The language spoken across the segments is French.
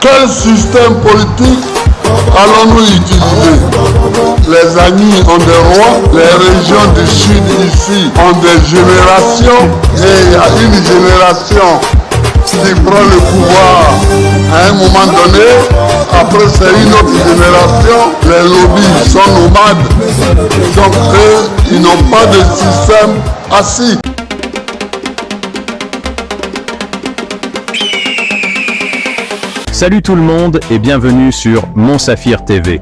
Quel système politique allons-nous utiliser? Les Agnis ont des rois, les régions du sud ici ont des générations, et il y a une génération qui prend le pouvoir à un moment donné. Après c'est une autre génération, les lobbies sont nomades, donc eux, ils n'ont pas de système assis. Salut tout le monde et bienvenue sur Mon Saphir TV.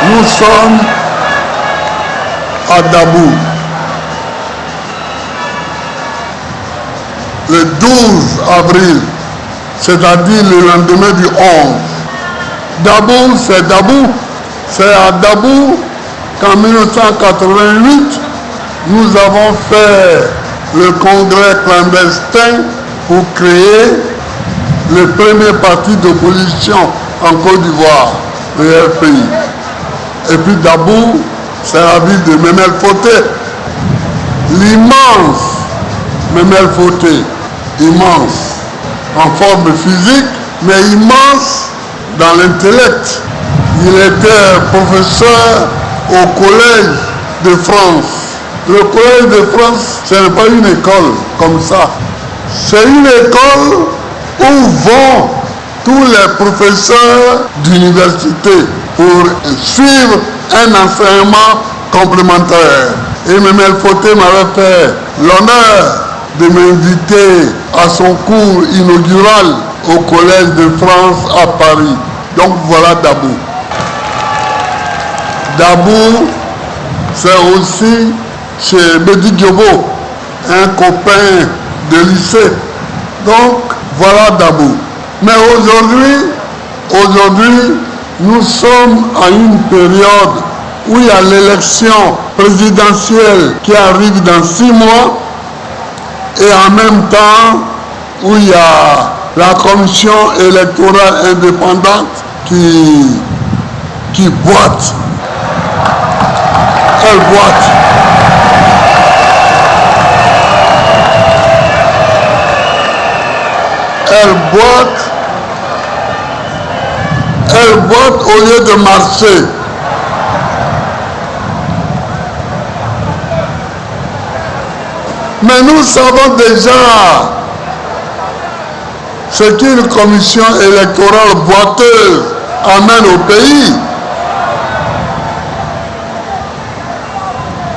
Nous sommes à Dabou, le 12 avril, c'est-à-dire le lendemain du 11. Dabou, c'est à Dabou qu'en 1988, nous avons fait le congrès clandestin pour créer le premier parti d'opposition en Côte d'Ivoire, le RPI. Et puis Dabou, c'est la ville de Memel Foté, l'immense Memel Foté, immense en forme physique, mais immense dans l'intellect. Il était professeur au Collège de France. Le Collège de France, ce n'est pas une école comme ça. C'est une école Où vont tous les professeurs d'université pour suivre un enseignement complémentaire? Et Mme Foté m'avait fait l'honneur de m'inviter à son cours inaugural au Collège de France à Paris. Donc voilà Dabou. Dabou, c'est aussi chez Bedi Diobo, un copain de lycée. Donc voilà Dabou. Mais aujourd'hui, nous sommes à une période où il y a l'élection présidentielle qui arrive dans 6 mois et en même temps où il y a la commission électorale indépendante qui boite. Elle boite. Elle boite au lieu de marcher. Mais nous savons déjà ce qu'une commission électorale boiteuse amène au pays.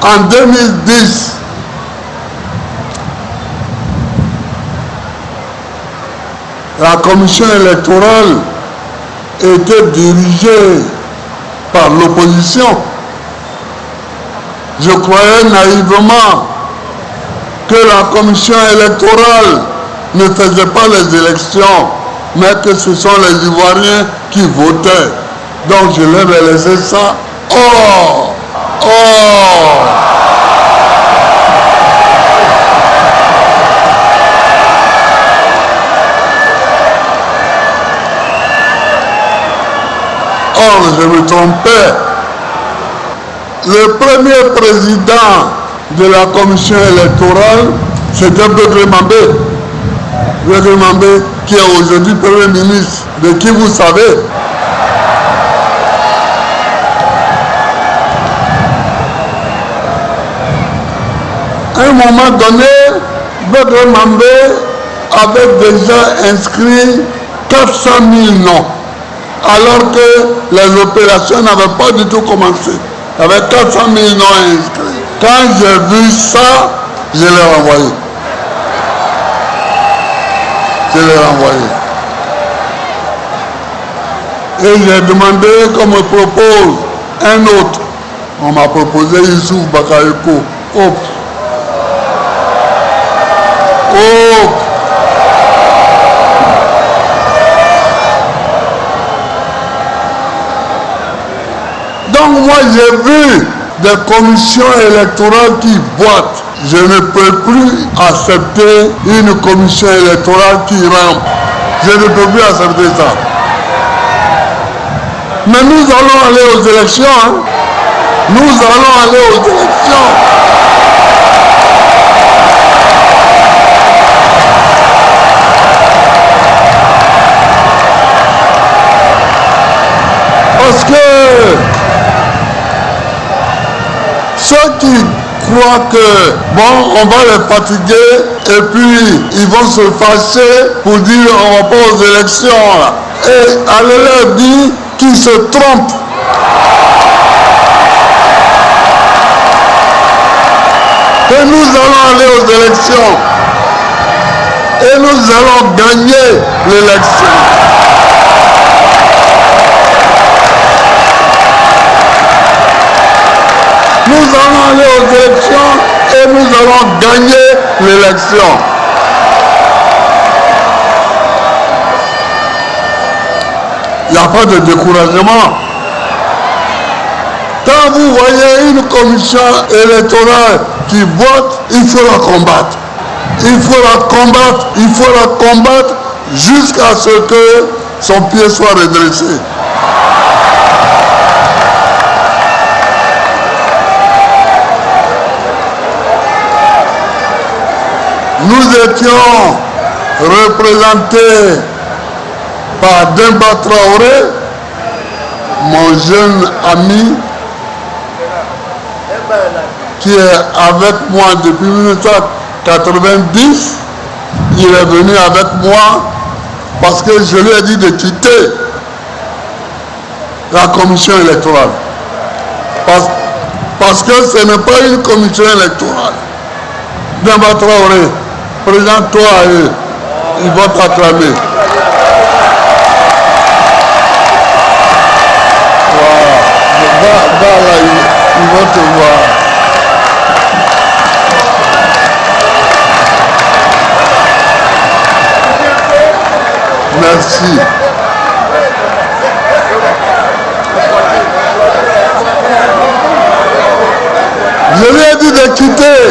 En 2010, la commission électorale était dirigée par l'opposition. Je croyais naïvement que la commission électorale ne faisait pas les élections, mais que ce sont les Ivoiriens qui votaient. Donc je leur ai laissé ça. Or, je me trompais. Le premier président de la commission électorale, c'était Bégré Mambé. Bégré Mambé, qui est aujourd'hui Premier ministre, de qui vous savez. À un moment donné, Bégré Mambé avait déjà inscrit 400 000 noms, alors que les opérations n'avaient pas du tout commencé. Il y avait 400 000 noms inscrits. Quand j'ai vu ça, je l'ai renvoyé. Et j'ai demandé qu'on me propose un autre. On m'a proposé Youssouf Bakayoko. Donc moi j'ai vu des commissions électorales qui boitent. Je ne peux plus accepter une commission électorale qui rampe. Je ne peux plus accepter ça. Mais nous allons aller aux élections. Hein? Nous allons aller aux élections. Parce que ceux qui croient que, bon, on va les fatiguer et puis ils vont se fâcher pour dire on va pas aux élections. Là. Et allez leur dire qu'ils se trompent. Et nous allons aller aux élections. Et nous allons gagner l'élection. Nous allons aller aux élections et nous allons gagner l'élection. Il n'y a pas de découragement. Quand vous voyez une commission électorale qui boite, il faut la combattre. Il faut la combattre jusqu'à ce que son pied soit redressé. Nous étions représentés par Demba Traoré, mon jeune ami, qui est avec moi depuis 1990. Il est venu avec moi Parce que je lui ai dit de quitter la commission électorale. Parce que ce n'est pas une commission électorale. Demba Traoré, présente-toi à eux. Ils vont t'acclamer. Va là, ils vont te voir. Merci. Je lui ai dit de quitter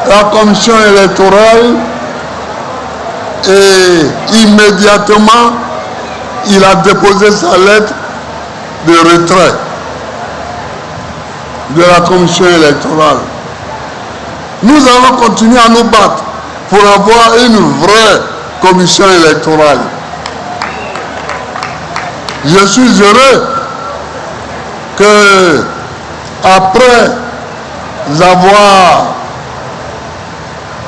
la commission électorale et immédiatement il a déposé sa lettre de retrait de la commission électorale. Nous allons continuer à nous battre pour avoir une vraie commission électorale. Je suis heureux que, après avoir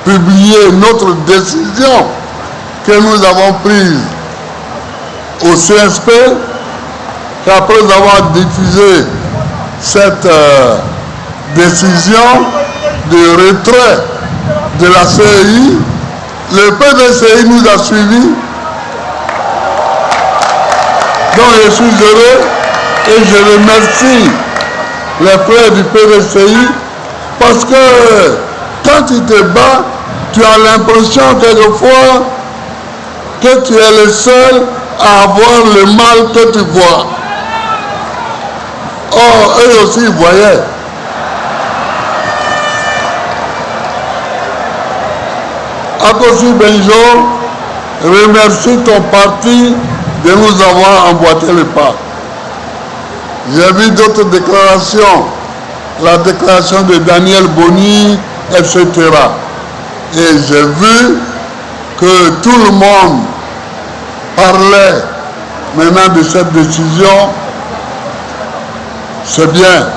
publié notre décision que nous avons prise au CSP, qu'après avoir diffusé cette décision de retrait de la CEI, le PDCI nous a suivis. Donc je suis heureux et je remercie les frères du PDCI parce que quand tu te bats, tu as l'impression quelquefois que tu es le seul à avoir le mal que tu vois. Or, eux aussi ils voyaient. Akossi Benjo remercie ton parti de nous avoir emboîté le pas. J'ai vu d'autres déclarations, la déclaration de Daniel Boni, etc. Et j'ai vu que tout le monde parlait maintenant de cette décision. C'est bien.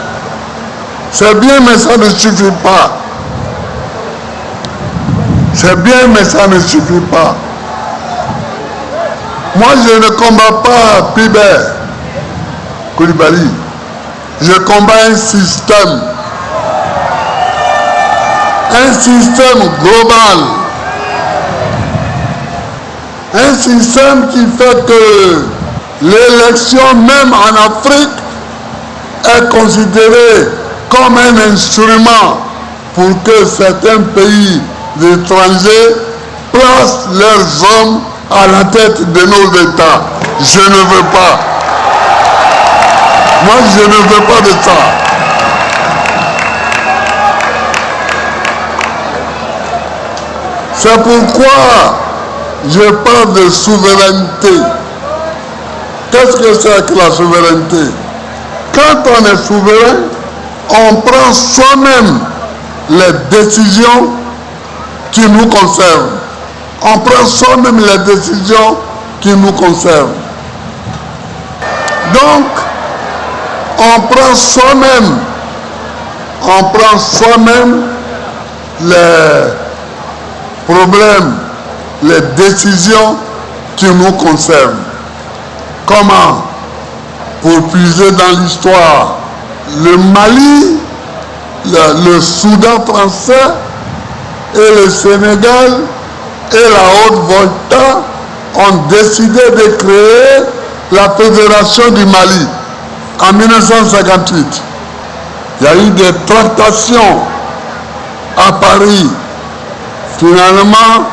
C'est bien, mais ça ne suffit pas. C'est bien, mais ça ne suffit pas. Moi, je ne combats pas Pibert Koulibaly. Je combats un système. Un système global. Un système qui fait que l'élection, même en Afrique, est considérée comme un instrument pour que certains pays étrangers placent leurs hommes à la tête de nos États. Je ne veux pas. Moi, je ne veux pas de ça. C'est pourquoi je parle de souveraineté. Qu'est-ce que c'est que la souveraineté? Quand on est souverain, on prend soi-même les décisions qui nous concernent. On prend soi-même les décisions qui nous concernent. Donc, on prend soi-même les problèmes, les décisions qui nous concernent. Comment? Pour puiser dans l'histoire, le Mali, le Soudan français et le Sénégal et la Haute-Volta ont décidé de créer la Fédération du Mali en 1958. Il y a eu des tractations à Paris. Finalement,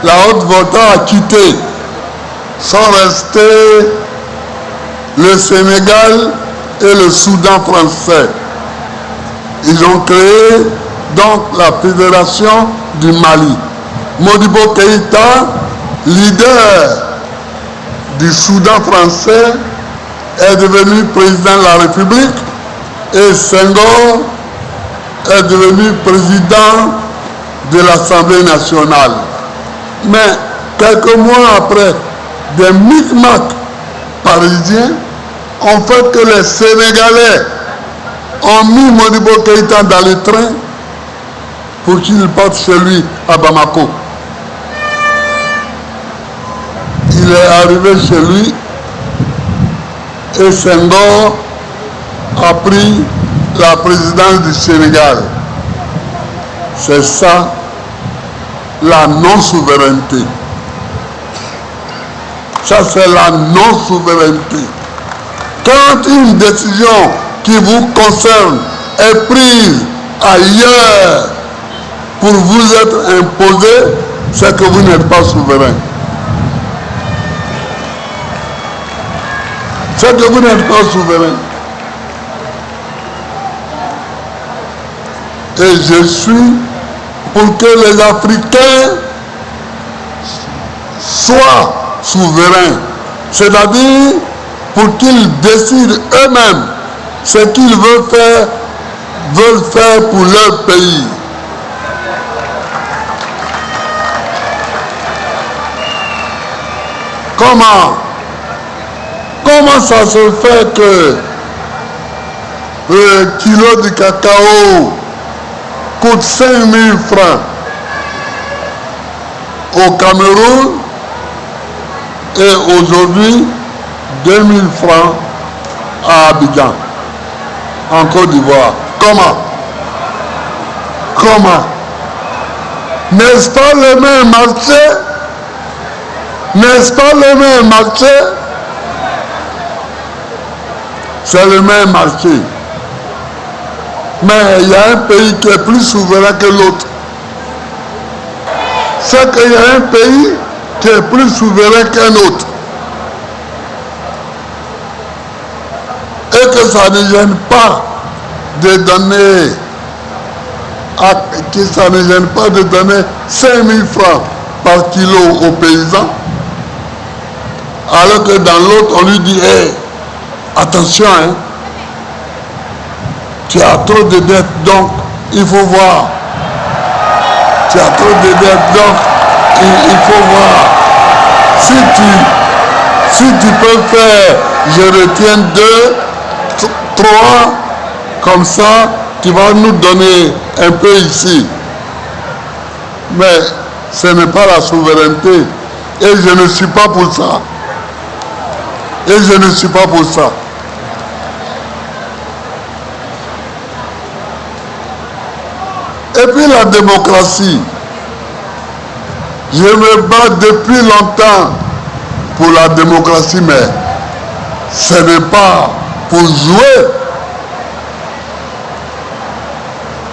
la Haute-Volta a quitté. Sont restés le Sénégal et le Soudan français. Ils ont créé donc la Fédération du Mali. Modibo Keïta, leader du Soudan français, est devenu président de la République et Senghor est devenu président de l'Assemblée nationale. Mais quelques mois après, des micmacs parisiens ont fait que les Sénégalais ont mis Modibo Keïta dans le train pour qu'il parte chez lui à Bamako. il est arrivé chez lui et Senghor a pris la présidence du Sénégal. C'est ça la non-souveraineté. Ça, c'est la non-souveraineté. Quand une décision qui vous concerne est prise ailleurs pour vous être imposée, c'est que vous n'êtes pas souverain. C'est que vous n'êtes pas souverain. Et je suis pour que les Africains soient souverains. C'est-à-dire pour qu'ils décident eux-mêmes ce qu'ils veulent faire pour leur pays. Comment ça se fait que le kilo de cacao coûte 5 000 francs au Cameroun et aujourd'hui 2 000 francs à Abidjan, en Côte d'Ivoire? Comment? N'est-ce pas le même marché? N'est-ce pas le même marché? C'est le même marché. Mais il y a un pays qui est plus souverain que l'autre. C'est qu'il y a un pays qui est plus souverain qu'un autre. Et que ça ne gêne pas de donner, ça ne gêne pas de donner 5 000 francs par kilo aux paysans, alors que dans l'autre on lui dit hey, attention, hein, tu as trop de dettes, donc il faut voir. Tu as trop de dettes, donc il faut voir. Si tu peux faire, je retiens 2, 3, comme ça, tu vas nous donner un peu ici. Mais ce n'est pas la souveraineté. Et je ne suis pas pour ça. Et je ne suis pas pour ça. Et puis la démocratie. Je me bats depuis longtemps pour la démocratie, mais ce n'est pas pour jouer.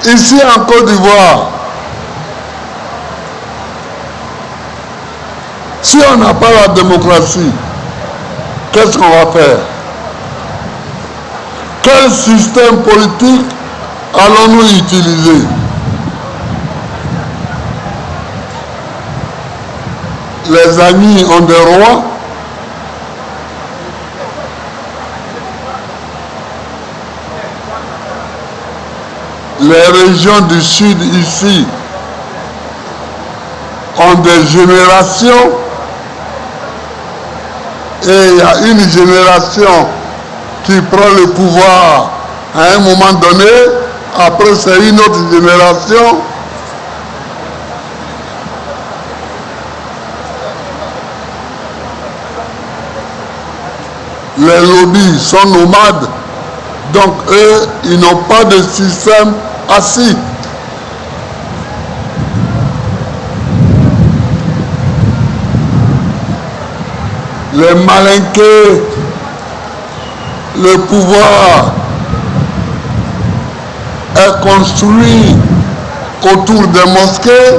Ici en Côte d'Ivoire, si on n'a pas la démocratie, qu'est-ce qu'on va faire? Quel système politique allons-nous utiliser? Les amis ont des rois. Les régions du sud ici ont des générations et il y a une génération qui prend le pouvoir à un moment donné, après c'est une autre génération. Les lobbies sont nomades, donc eux, ils n'ont pas de système assis. Les malinqués, le pouvoir est construit autour des mosquées,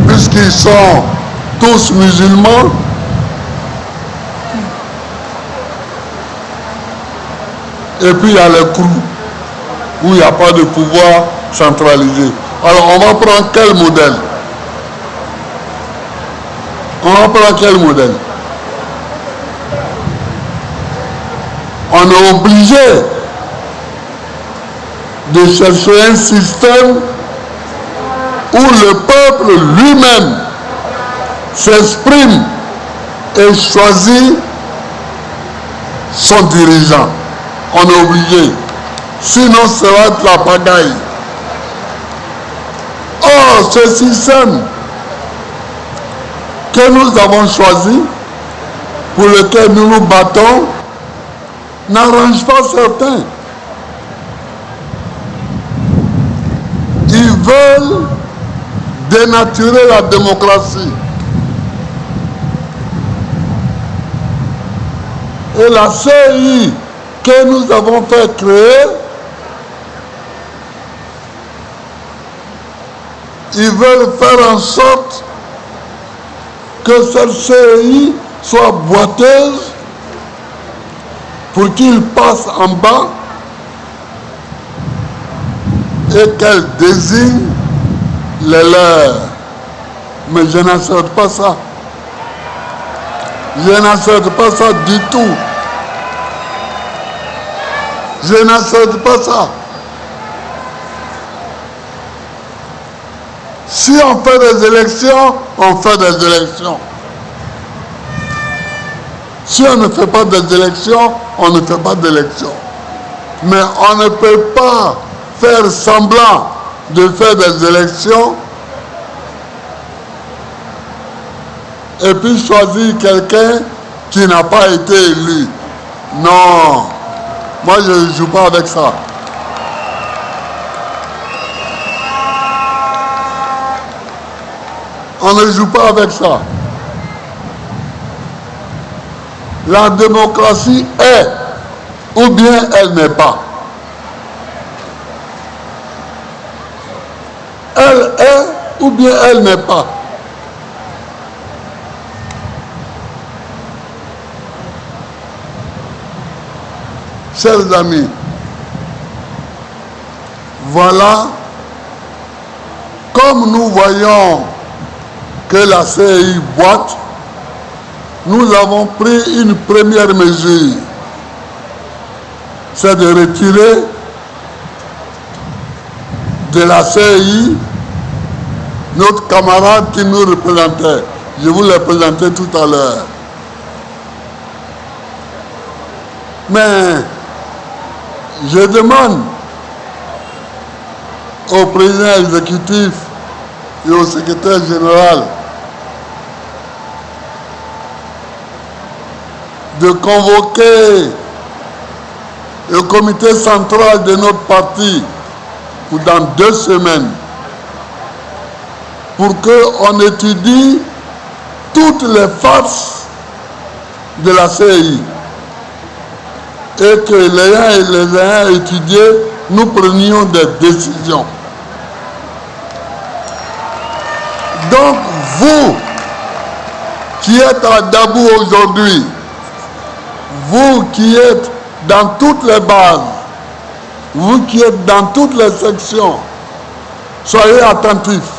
puisqu'ils sont tous musulmans. Et puis il y a les crews, où il n'y a pas de pouvoir centralisé. Alors on va prendre quel modèle? On est obligé de chercher un système où le peuple lui-même s'exprime et choisit son dirigeant. On est obligé. Sinon, ça va être la pagaille. Or, ce système que que nous avons choisi, pour lequel nous nous battons, n'arrange pas certains. Ils veulent dénaturer la démocratie. Et la CEI que nous avons fait créer, ils veulent faire en sorte que cette CEI soit boiteuse pour qu'il passe en bas et qu'elle désigne les leurs. Mais je n'accepte pas ça. Je n'accepte pas ça du tout. Je n'accepte pas ça. Si on fait des élections, on fait des élections. Si on ne fait pas des élections, on ne fait pas d'élections. Mais on ne peut pas faire semblant de faire des élections et puis choisir quelqu'un qui n'a pas été élu. Non, moi je ne joue pas avec ça. On ne joue pas avec ça. La démocratie est, ou bien elle n'est pas. Elle est, ou bien elle n'est pas. Chers amis, voilà, comme nous voyons que la CEI boite, nous avons pris une première mesure, c'est de retirer de la CEI notre camarade qui nous représentait. Je vous l'ai présenté tout à l'heure. Mais je demande au président exécutif et au secrétaire général de convoquer le comité central de notre parti pour dans 2 semaines pour qu'on étudie toutes les farces de la CEI et que les ayant étudiés, nous prenions des décisions. Donc vous qui êtes à Dabou aujourd'hui, vous qui êtes dans toutes les bases, vous qui êtes dans toutes les sections, soyez attentifs.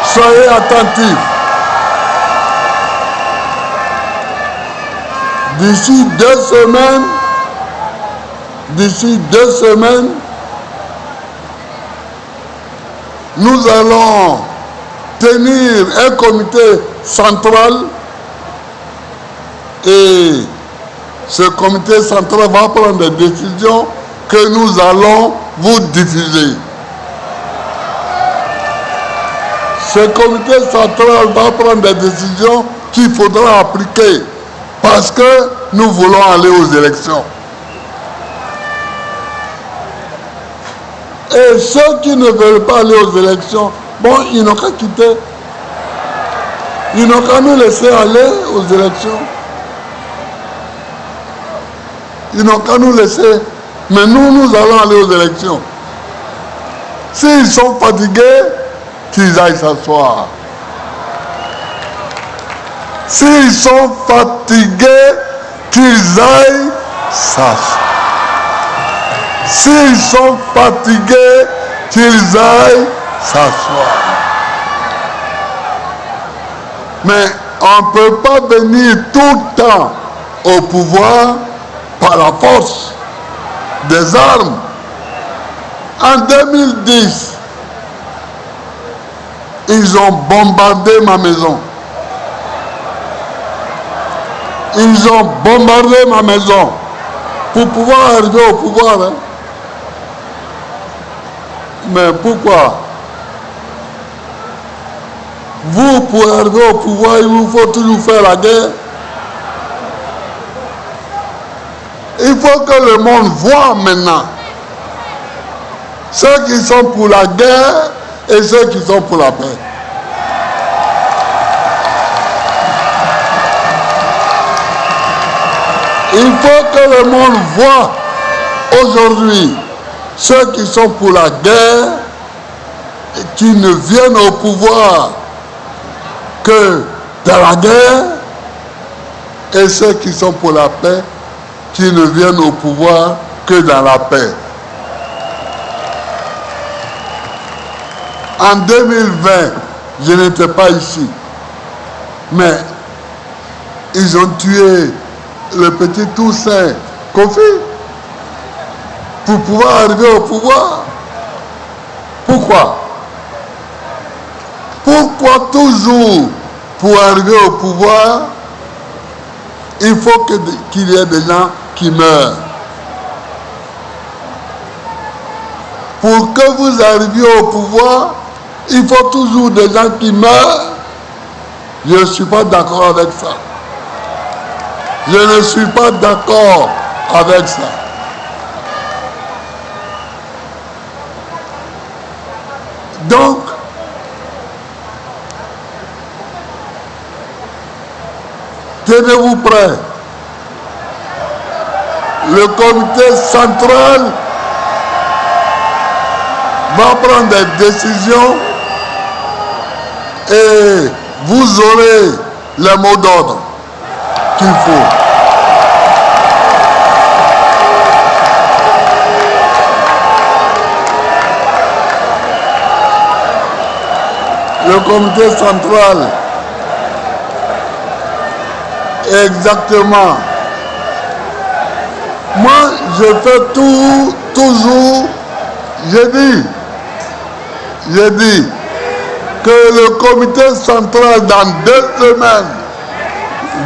Soyez attentifs. D'ici 2 semaines, nous allons tenir un comité central et ce comité central va prendre des décisions que nous allons vous diffuser. Ce comité central va prendre des décisions qu'il faudra appliquer parce que nous voulons aller aux élections. Et ceux qui ne veulent pas aller aux élections, bon, ils n'ont qu'à quitter. Ils n'ont qu'à nous laisser aller aux élections. Ils n'ont qu'à nous laisser. Mais nous allons aller aux élections. S'ils sont fatigués, qu'ils aillent s'asseoir. S'ils sont fatigués, qu'ils aillent s'asseoir. S'ils sont fatigués, qu'ils aillent s'asseoir. Mais on ne peut pas venir tout le temps au pouvoir par la force des armes. En 2010, ils ont bombardé ma maison. Ils ont bombardé ma maison pour pouvoir arriver au pouvoir. Hein. Mais pourquoi? Vous, pour arriver au pouvoir, il vous faut toujours faire la guerre. Il faut que le monde voit maintenant ceux qui sont pour la guerre et ceux qui sont pour la paix. Il faut que le monde voit aujourd'hui ceux qui sont pour la guerre et qui ne viennent au pouvoir que dans la guerre et ceux qui sont pour la paix qui ne viennent au pouvoir que dans la paix. En 2020, je n'étais pas ici, mais ils ont tué le petit Toussaint Kofi pour pouvoir arriver au pouvoir. Pourquoi? Pourquoi toujours, pour arriver au pouvoir, il faut qu'il y ait des gens qui meurent? Pour que vous arriviez au pouvoir, il faut toujours des gens qui meurent. Je ne suis pas d'accord avec ça. Je ne suis pas d'accord avec ça. Donc, tenez-vous prêts. Le comité central va prendre des décisions et vous aurez les mots d'ordre qu'il faut. Le comité central, exactement. Moi, je fais toujours, j'ai dit que le comité central dans 2 semaines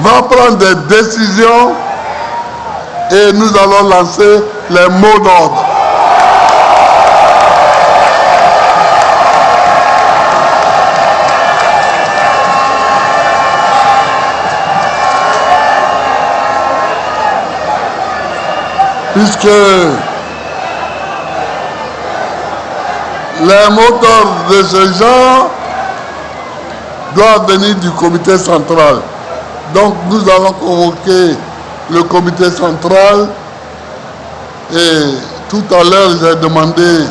va prendre des décisions et nous allons lancer les mots d'ordre. Puisque les mots d'ordre de ce genre doivent venir du comité central. Donc nous allons convoquer le comité central et tout à l'heure j'ai demandé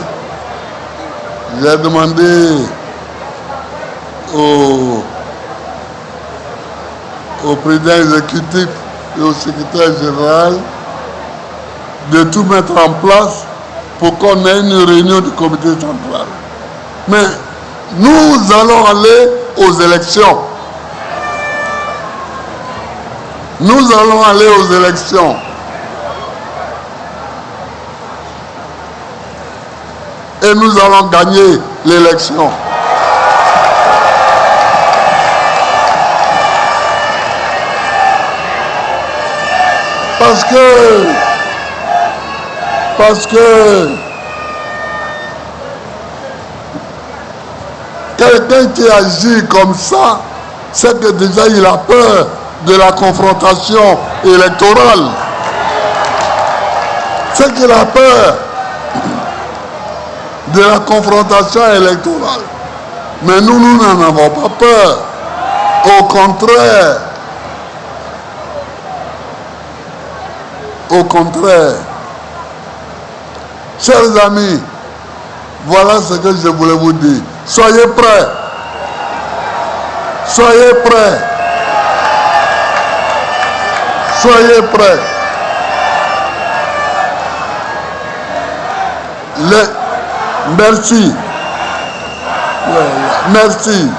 au président exécutif et au secrétaire général de tout mettre en place pour qu'on ait une réunion du comité central. Mais nous allons aller aux élections. Nous allons aller aux élections. Et nous allons gagner l'élection. Parce que quelqu'un qui agit comme ça, c'est que déjà il a peur de la confrontation électorale. C'est qu'il a peur de la confrontation électorale. Mais nous n'en avons pas peur. Au contraire. Au contraire. Chers amis, voilà ce que je voulais vous dire. Soyez prêts. Soyez prêts. Soyez prêts. Merci. Merci.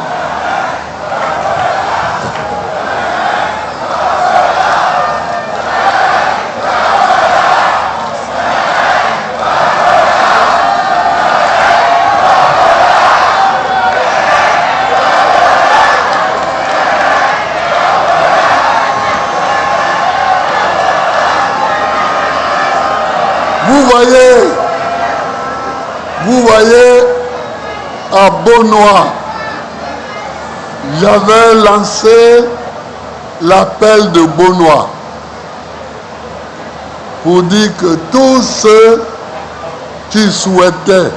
Vous voyez, à Beaunois, j'avais lancé l'appel de Benoît pour dire que tous ceux qui souhaitaient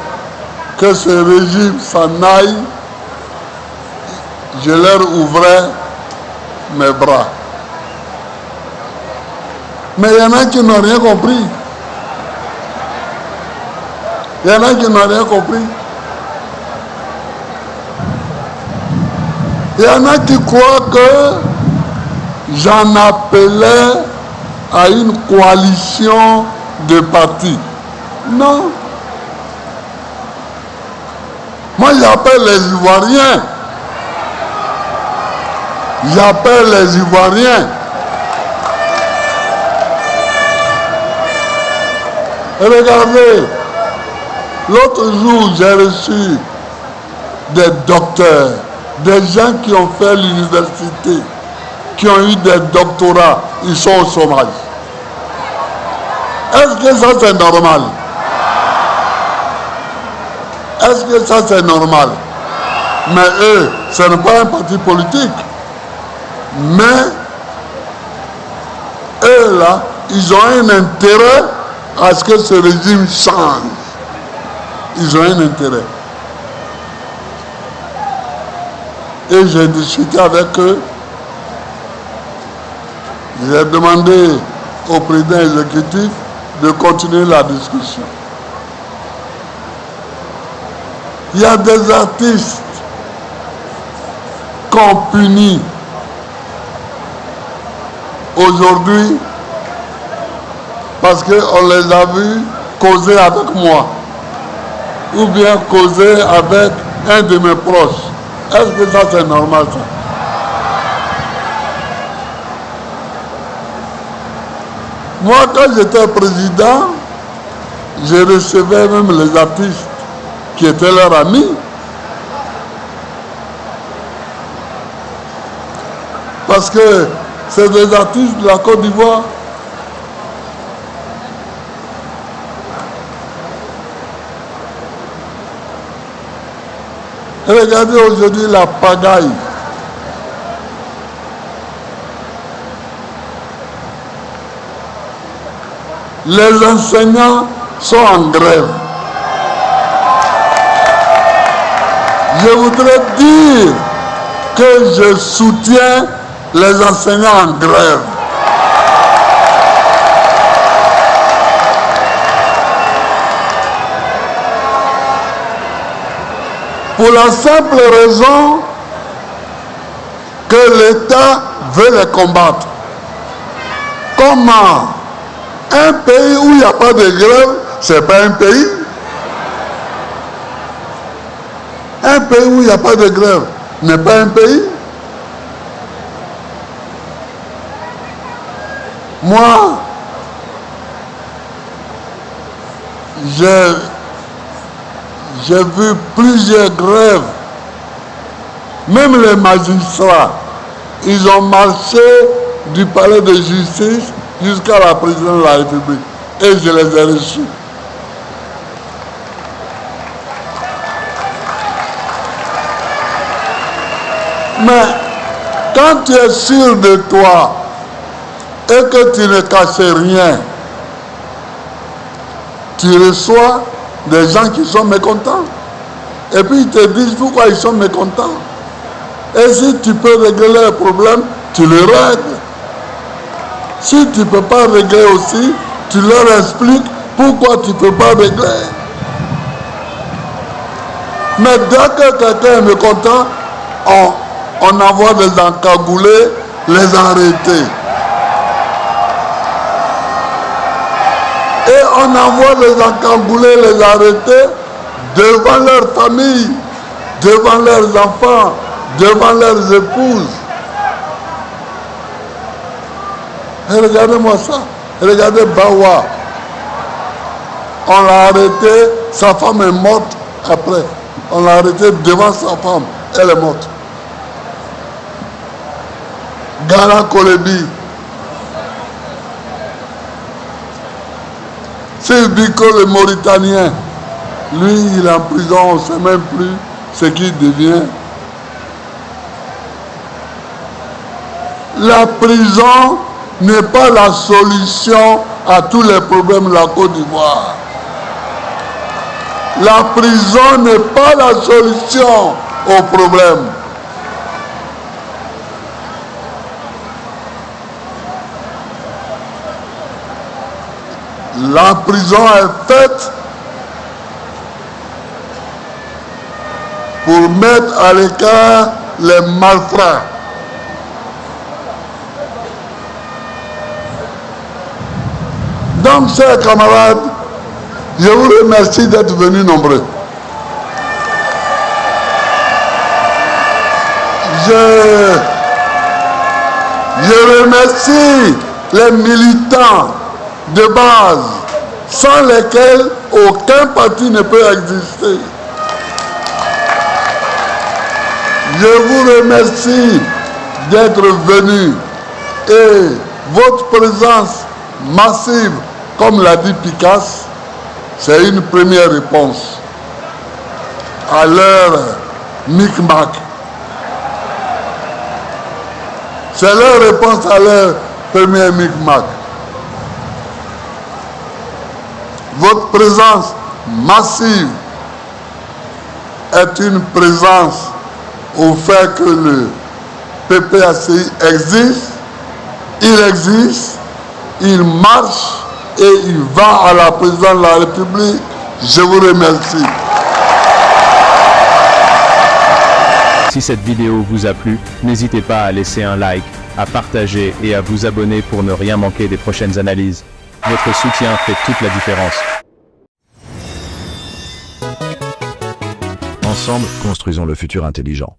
que ce régime s'en aille, je leur ouvrais mes bras. Mais il y en a qui n'ont rien compris. Il y en a qui n'ont rien compris. Il y en a qui croient que j'en appelais à une coalition de partis. Non. Moi, j'appelle les Ivoiriens. J'appelle les Ivoiriens. Et regardez, l'autre jour, j'ai reçu des docteurs, des gens qui ont fait l'université, qui ont eu des doctorats, ils sont au chômage. Est-ce que ça c'est normal? Est-ce que ça c'est normal? Mais eux, ce n'est pas un parti politique. Mais eux là, ils ont un intérêt à ce que ce régime change. Ils ont un intérêt. Et j'ai discuté avec eux. J'ai demandé au président exécutif de continuer la discussion. Il y a des artistes qu'on punit aujourd'hui parce qu'on les a vus causer avec moi ou bien causer avec un de mes proches. Est-ce que ça c'est normal ça? Moi quand j'étais président, je recevais même les artistes qui étaient leurs amis. Parce que c'est des artistes de la Côte d'Ivoire. Regardez aujourd'hui la pagaille. Les enseignants sont en grève. Je voudrais dire que je soutiens les enseignants en grève. Pour la simple raison que l'État veut les combattre. Comment? Un pays où il n'y a pas de grève, ce n'est pas un pays. Un pays où il n'y a pas de grève n'est pas un pays. Moi, j'ai vu plusieurs grèves. Même les magistrats, ils ont marché du palais de justice jusqu'à la présidence de la République. Et je les ai reçus. Mais quand tu es sûr de toi et que tu ne caches rien, tu reçois des gens qui sont mécontents. Et puis ils te disent pourquoi ils sont mécontents. Et si tu peux régler leurs problèmes, tu les règles. Si tu ne peux pas régler aussi, tu leur expliques pourquoi tu ne peux pas régler. Mais dès que quelqu'un est mécontent, on envoie les encagoulés, les arrêter. Et on envoie les encagoulés, les arrêter devant leur famille, devant leurs enfants, devant leurs épouses. Et regardez-moi ça. Regardez Bawa. On l'a arrêté, sa femme est morte après. On l'a arrêté devant sa femme, elle est morte. Gana Kolebi. C'est Biko le Mauritanien. Lui, il est en prison, on ne sait même plus ce qu'il devient. La prison n'est pas la solution à tous les problèmes de la Côte d'Ivoire. La prison n'est pas la solution aux problèmes. La prison est faite pour mettre à l'écart les malfrats. Donc, chers camarades, je vous remercie d'être venus nombreux. Je remercie les militants de base, sans lesquels aucun parti ne peut exister. Je vous remercie d'être venus et votre présence massive, comme l'a dit Picasse, c'est une première réponse à leur micmac. C'est leur réponse à leur premier micmac. Votre présence massive est une présence au fait que le PPACI existe, il marche et il va à la présidence de la République. Je vous remercie. Si cette vidéo vous a plu, n'hésitez pas à laisser un like, à partager et à vous abonner pour ne rien manquer des prochaines analyses. Votre soutien fait toute la différence. Ensemble, construisons le futur intelligent.